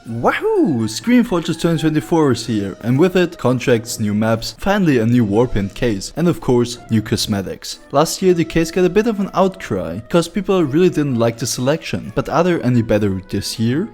Wahoo! Scream Fortress 2024 is here, and with it, contracts, new maps, finally a new Warpaint case, and of course, new cosmetics. Last year the case got a bit of an outcry, because people really didn't like the selection, but are there any better this year?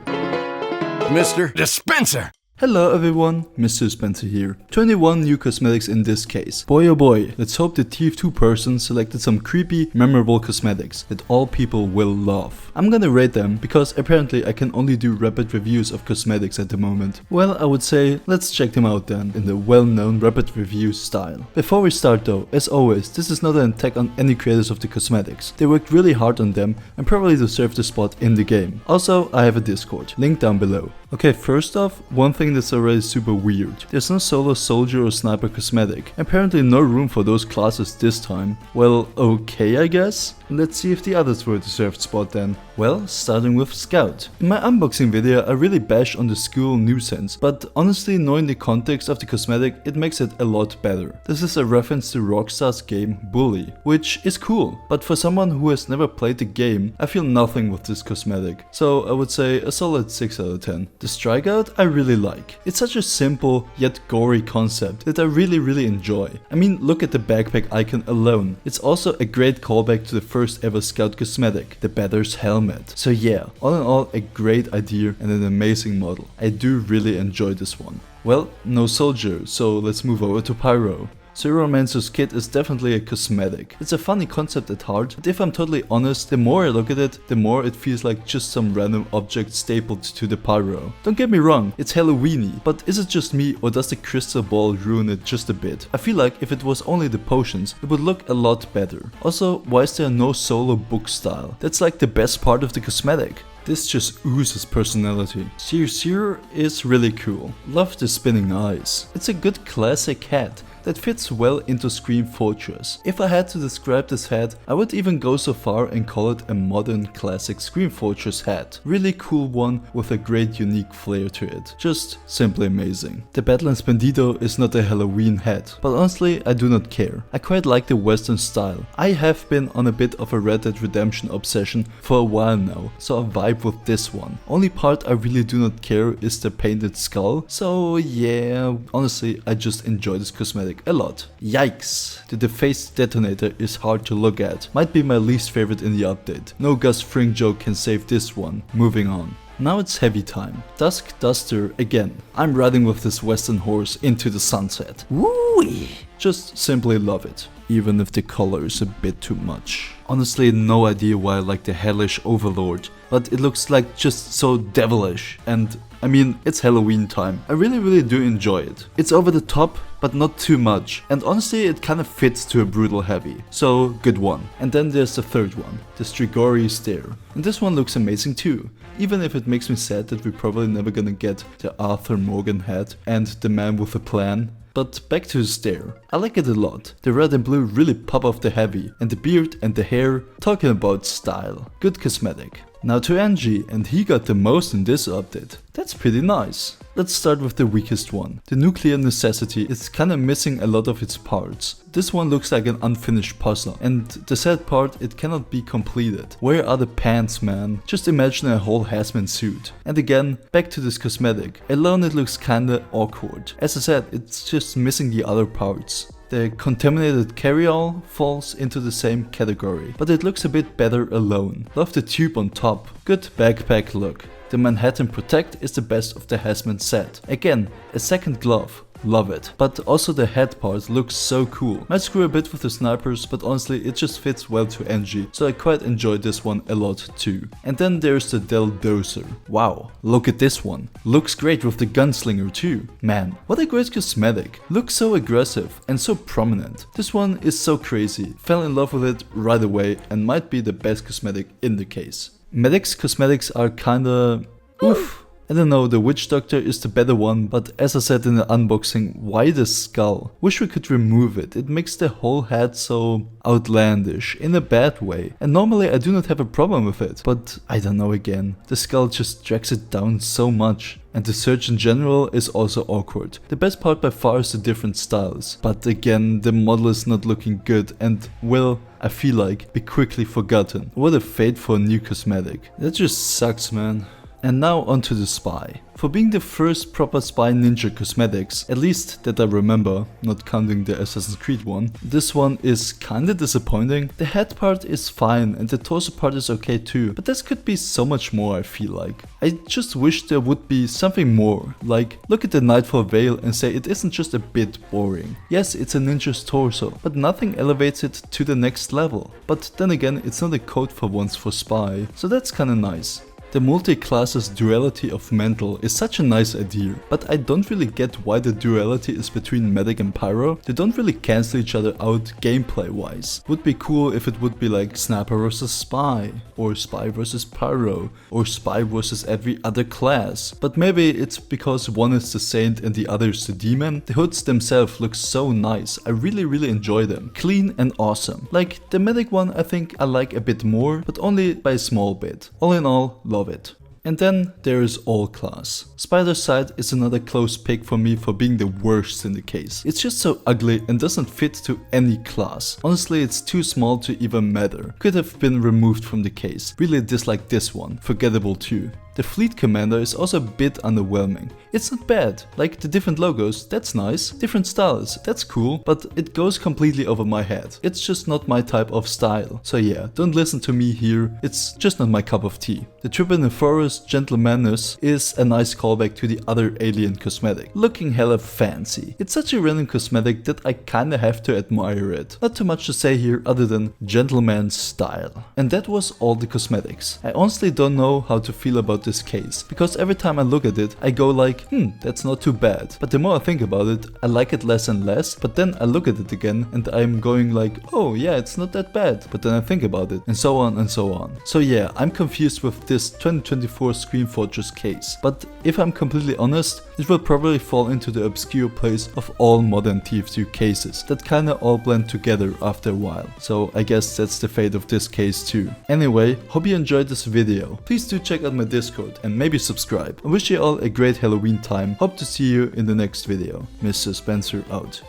Mr. Dispenser! Hello everyone, Mr. Spencer here. 21 new cosmetics in this case. Boy oh boy, let's hope the TF2 person selected some creepy, memorable cosmetics that all people will love. I'm gonna rate them because apparently I can only do rapid reviews of cosmetics at the moment. Well, I would say let's check them out then in the well-known rapid review style. Before we start though, as always, this is not an attack on any creators of the cosmetics. They worked really hard on them and probably deserve the spot in the game. Also, I have a Discord, link down below. Okay, first off, one thing that's already super weird. There's no solo soldier or sniper cosmetic. Apparently no room for those classes this time. Well, okay I guess. Let's see if the others were a deserved spot then. Well, starting with Scout. In my unboxing video I really bash on the school nuisance, but honestly knowing the context of the cosmetic it makes it a lot better. This is a reference to Rockstar's game Bully, which is cool, but for someone who has never played the game, I feel nothing with this cosmetic. So I would say a solid 6 out of 10. The strikeout I really like. It's such a simple yet gory concept that I really enjoy. I mean, look at the backpack icon alone. It's also a great callback to the first ever Scout cosmetic, the Batter's helmet. So yeah, all in all a great idea and an amazing model. I do really enjoy this one. Well, no soldier, so let's move over to Pyro. Pyromancer's kit is definitely a cosmetic. It's a funny concept at heart, but if I'm totally honest, the more I look at it, the more it feels like just some random object stapled to the pyro. Don't get me wrong, it's Halloweeny, but is it just me or does the crystal ball ruin it just a bit? I feel like if it was only the potions, it would look a lot better. Also, why is there no solo book style? That's like the best part of the cosmetic. This just oozes personality. Seer is really cool. Love the spinning eyes. It's a good classic hat that fits well into Scream Fortress. If I had to describe this hat, I would even go so far and call it a modern classic Scream Fortress hat. Really cool one with a great unique flair to it. Just simply amazing. The Badlands Bandito is not a Halloween hat, but honestly I do not care. I quite like the western style. I have been on a bit of a Red Dead Redemption obsession for a while now, so I vibe with this one. Only part I really do not care is the painted skull, so yeah, honestly I just enjoy this cosmetic a lot. Yikes! The defaced detonator is hard to look at. Might be my least favorite in the update. No Gus Fring joke can save this one. Moving on. Now it's heavy time. Dusk Duster again. I'm riding with this western horse into the sunset. Woo-wee! Just simply love it. Even if the color is a bit too much. Honestly, no idea why I like the hellish overlord, but it looks like just so devilish, and I mean, it's Halloween time. I really do enjoy it. It's over the top, but not too much, and honestly it kind of fits to a brutal heavy, so good one. And then there's the third one, the Strigori Stare, and this one looks amazing too, even if it makes me sad that we're probably never gonna get the Arthur Morgan hat and the man with a plan. But back to the stare. I like it a lot. The red and blue really pop off the heavy, and the beard and the hair, talking about style. Good cosmetic. Now to Angie, and he got the most in this update. That's pretty nice. Let's start with the weakest one. The Nuclear Necessity is kinda missing a lot of its parts. This one looks like an unfinished puzzle, and the sad part, it cannot be completed. Where are the pants, man? Just imagine a whole hazmat suit. And again, back to this cosmetic. Alone it looks kinda awkward. As I said, it's just missing the other parts. The contaminated carryall falls into the same category, but it looks a bit better alone. Love the tube on top. Good backpack look. The Manhattan Protect is the best of the hazmat set. Again, a second glove. Love it. But also the head part looks so cool. Might screw a bit with the snipers, but honestly it just fits well to Angie, so I quite enjoyed this one a lot too. And then there's the Del Dozer. Wow, look at this one. Looks great with the gunslinger too. Man, what a great cosmetic. Looks so aggressive and so prominent. This one is so crazy. Fell in love with it right away and might be the best cosmetic in the case. Medic's cosmetics are kinda oof. I don't know, the Witch Doctor is the better one, but as I said in the unboxing, why the skull? Wish we could remove it. It makes the whole head so outlandish, in a bad way. And normally I do not have a problem with it, but I don't know again. The skull just drags it down so much. And the search in general is also awkward. The best part by far is the different styles. But again, the model is not looking good and will, I feel like, be quickly forgotten. What a fate for a new cosmetic. That just sucks, man. And now onto the spy. For being the first proper spy ninja cosmetics, at least that I remember, not counting the Assassin's Creed one, this one is kinda disappointing. The head part is fine and the torso part is okay too, but this could be so much more, I feel like. I just wish there would be something more, like look at the Nightfall veil and say it isn't just a bit boring. Yes, it's a ninja's torso, but nothing elevates it to the next level. But then again, it's not a code for once for spy, so that's kinda nice. The multi-classes duality of mental is such a nice idea, but I don't really get why the duality is between medic and pyro. They don't really cancel each other out gameplay wise. Would be cool if it would be like sniper versus spy, or spy versus pyro, or spy versus every other class. But maybe it's because one is the saint and the other is the demon. The hoods themselves look so nice, I really enjoy them. Clean and awesome. Like the medic one I think I like a bit more, but only by a small bit. All in all, love it. And then there is all class. Spider's Side is another close pick for me for being the worst in the case. It's just so ugly and doesn't fit to any class. Honestly, it's too small to even matter. Could have been removed from the case. Really dislike this one. Forgettable too. The Fleet Commander is also a bit underwhelming. It's not bad, like the different logos, that's nice, different styles, that's cool, but it goes completely over my head. It's just not my type of style. So yeah, don't listen to me here, it's just not my cup of tea. The Tribuniferous Gentlemanus is a nice callback to the other alien cosmetic, looking hella fancy. It's such a random cosmetic that I kinda have to admire it. Not too much to say here other than gentleman's style. And that was all the cosmetics. I honestly don't know how to feel about this case, because every time I look at it I go like, that's not too bad. But the more I think about it, I like it less and less, but then I look at it again and I'm going like, oh yeah, it's not that bad. But then I think about it, and so on and so on. So yeah, I'm confused with this 2024 Screen Fortress case, but if I'm completely honest, it will probably fall into the obscure place of all modern TF2 cases that kinda all blend together after a while. So I guess that's the fate of this case too. Anyway, hope you enjoyed this video. Please do check out my Discord and maybe subscribe. I wish you all a great Halloween time. Hope to see you in the next video. Mr. Spencer out.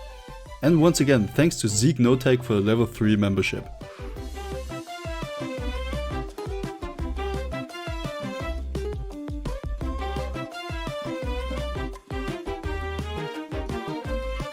And once again, thanks to Zeke Notek for the level 3 membership.